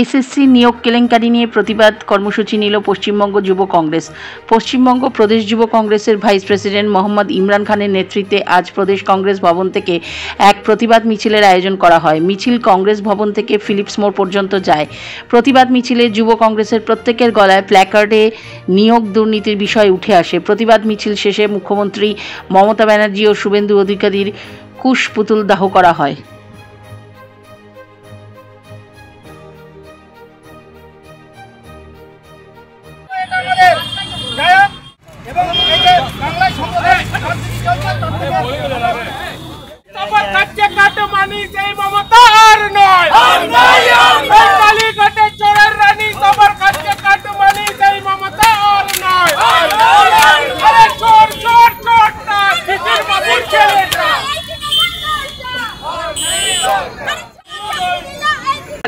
SSC নিয়োগ কেলেঙ্কারি নিয়ে প্রতিবাদ কর্মসূচি নিল পশ্চিমবঙ্গ যুব কংগ্রেস। পশ্চিমবঙ্গ প্রদেশ যুব কংগ্রেসের ভাইস প্রেসিডেন্ট মোহাম্মদ ইমরান খানের নেতৃত্বে আজ প্রদেশ কংগ্রেস ভবন থেকে এক প্রতিবাদ মিছিলের আয়োজন করা হয়। মিছিল কংগ্রেস ভবন থেকে ফিলিপস মোড় পর্যন্ত যায়। প্রতিবাদ মিছিলে যুব কংগ্রেসের প্রত্যেকের গলায় প্ল্যাকার্ডে নিয়োগ দুর্নীতির বিষয় উঠে আসে। প্রতিবাদ মিছিল শেষে মুখ্যমন্ত্রী মমতা ব্যানার্জি ও শুভেন্দু অধিকারীর কুশ পুতুল দাহ করা হয়।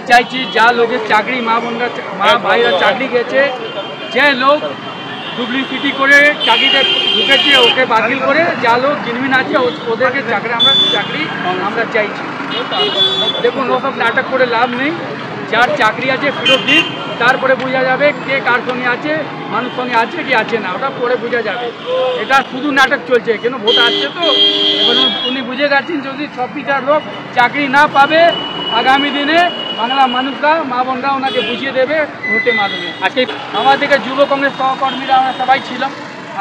চাইছি যা লোকের চাকরি মা বোনরা মা ভাইরা চাকরি গেছে, যে লোক ডুপ্লিসিটি করে চাকরিতে ঢুকেছে ওকে বাতিল করে যা লোক জেনুইন আছে ওদেরকে চাকরি আমরা চাইছি। দেখুন ওসব নাটক করে লাভ নেই, যার চাকরি আছে ফেরত দিন, তারপরে বোঝা যাবে কে কার সঙ্গে আছে, মানুষ সঙ্গে আছে কি আছে না, ওটা পরে বোঝা যাবে। এটা শুধু নাটক চলছে, কেন ভোট আসছে তো এবার উনি বুঝে গেছেন যদি সব বিচার লোক চাকরি না পাবে আগামী দিনে বাংলা মানুষরা মা বোনরা ওনাকে বুঝিয়ে দেবে ভোটের মাধ্যমে। আজকে আমাদেরকে যুব কংগ্রেস সহকর্মীরা আমরা সবাই ছিলাম,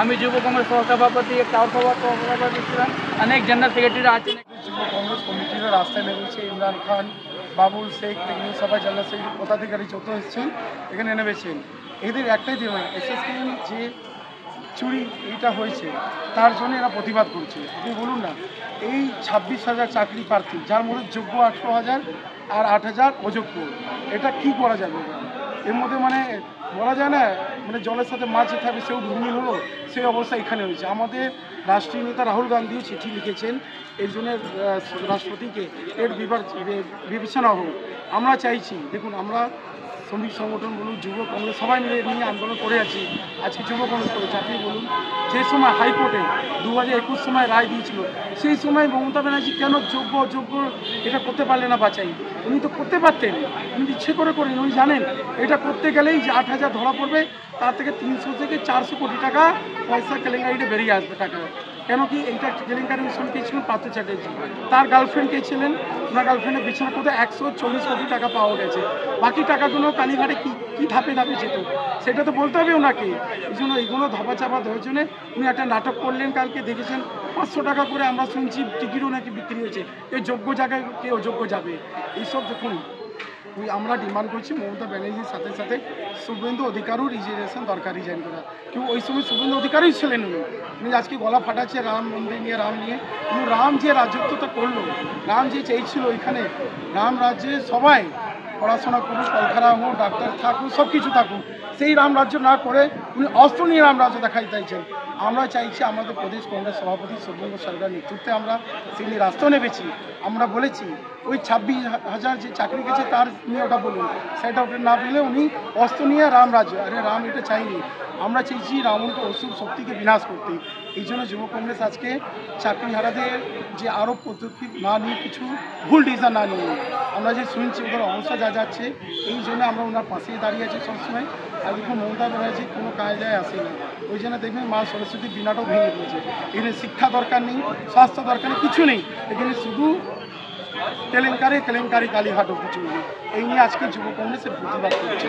আমি যুব কংগ্রেস সহসভাপতি সহসভাপতি ছিলাম, অনেক জেনারেল সেক্রেটারিরা আছেন। যুব কংগ্রেস কমিটিরা রাস্তায় নেমেছে, ইমরান খান, বাবুল শেখ থেকে সবাই জেনারেল সেক্রেটারি পদাধিকারী যত এসেছেন এখানে নেমেছেন। এদের একটাই দেবেন এসএসকেএম যে চুরি এইটা হয়েছে তার জন্য এরা প্রতিবাদ করছে। আপনি বলুন না, এই 26,000 চাকরি প্রার্থী যার মধ্যে যোগ্য 18,000 আর 8,000 অযোগ্য, এটা কি করা যাবে? এর মধ্যে মানে বলা যায় না, মানে জলের সাথে মাছ থাকবে সেও ভূমিহীন হলো, সেই অবস্থা এখানে হয়েছে। আমাদের রাষ্ট্রীয় নেতা রাহুল গান্ধীও চিঠি লিখেছেন এর জন্য রাষ্ট্রপতিকে, এর বিবেচনা হোক। আমরা চাইছি, দেখুন আমরা শ্রমিক সংগঠন বলুন, যুব কংগ্রেস সবাই মিলে নিয়ে আন্দোলন করে আছি। আজকে যুব কংগ্রেস করেছে, আপনি বলুন যে সময় হাইকোর্টে 2021 সময় রায় দিয়েছিল, সেই সময় মমতা ব্যানার্জি কেন যোগ্য অযোগ্য এটা করতে পারলেন না বাছাই? উনি তো করতে পারতেন, উনি ইচ্ছে করে করেন। উনি জানেন এটা করতে গেলেই যে 8,000 ধরা পড়বে, তার থেকে 300 থেকে 400 কোটি টাকা পয়সা কেলেঙ্কারিটা বেরিয়ে আসবে টাকা। কেন কি এইটা কেলেঙ্কারি মিশন কে ছিলেন? পার্থ চ্যাটার্জি। তার গার্লফ্রেন্ড কে ছিলেন? ওনার গার্লফ্রেন্ডের বিছানা কোথায় 140 কোটি টাকা পাওয়া গেছে। বাকি টাকাগুলো কালীঘাটে কী ধাপে ধাপে যেত সেটা তো বলতে হবে ওনাকে। এই জন্য এইগুলো ধাপা চাপা দেওয়ার জন্য উনি একটা নাটক করলেন। কালকে দেখেছেন 500 টাকা করে আমরা শুনছি টিকিটও নাকি বিক্রি হয়েছে। এই যোগ্য জায়গায় কে অযোগ্য যাবে? এইসব দেখুন আমরা ডিমান্ড করছি মমতা ব্যানার্জির সাথে সাথে শুভেন্দু অধিকারও রিজার্ভেশন দরকার, রিজাইন করা। কেউ ওই সময় শুভেন্দু অধিকারই ছিলেন উনি আজকে গলা ফাটাচ্ছে রাম মন্দির নিয়ে, রাম নিয়ে। কিন্তু রাম যে রাজত্বটা করলো, রাম যে চেয়েছিল এখানে, রাম রাজ্যে সবাই পড়াশোনা করুক, কলকারা হোক, ডাক্তার থাকুক, সব কিছু থাকুক, সেই রাম রাজ্য না করে উনি অস্ত্র নিয়ে রাম রাজ্য দেখাই চাইছেন। আমরা চাইছি আমাদের প্রদেশ কংগ্রেস সভাপতি শুভেন্দু সরকার নেতৃত্বে আমরা সেই রাস্তা নেমেছি। আমরা বলেছি ওই 26,000 যে চাকরি গেছে তার নিয়ে ওটা বলুন, সেটা ওটা না বলে উনি অস্ত্র নিয়ে রাম রাজ্য, আরে রাম এটা চাইনি। আমরা চাইছি রাবণকে অসুর শক্তিকে বিনাশ করতে। এই জন্য যুব কংগ্রেস আজকে চাকরিহারাদের যে আরও পদ্ধতি না নিয়ে, কিছু ভুল ডিসিশন না নিয়ে, আমরা যে শুনছি ওদের অবস্থা যা যাচ্ছে, এই জন্য আমরা ওনার পাশেই দাঁড়িয়ে আছি সবসময়। আর দেখুন মমতা ব্যানার্জি কোনো কাজে আসে না, ওই জন্য দেখবেন মা সরস্বতীর বিনাটাও ভেঙে পড়েছে। এখানে শিক্ষা দরকার নেই, স্বাস্থ্য দরকার নেই, কিছু নেই, এখানে শুধু কেলেঙ্কারি কালীঘাটও কিছু নেই। এই নিয়ে আজকে যুব কংগ্রেসের প্রতিবাদ করছে।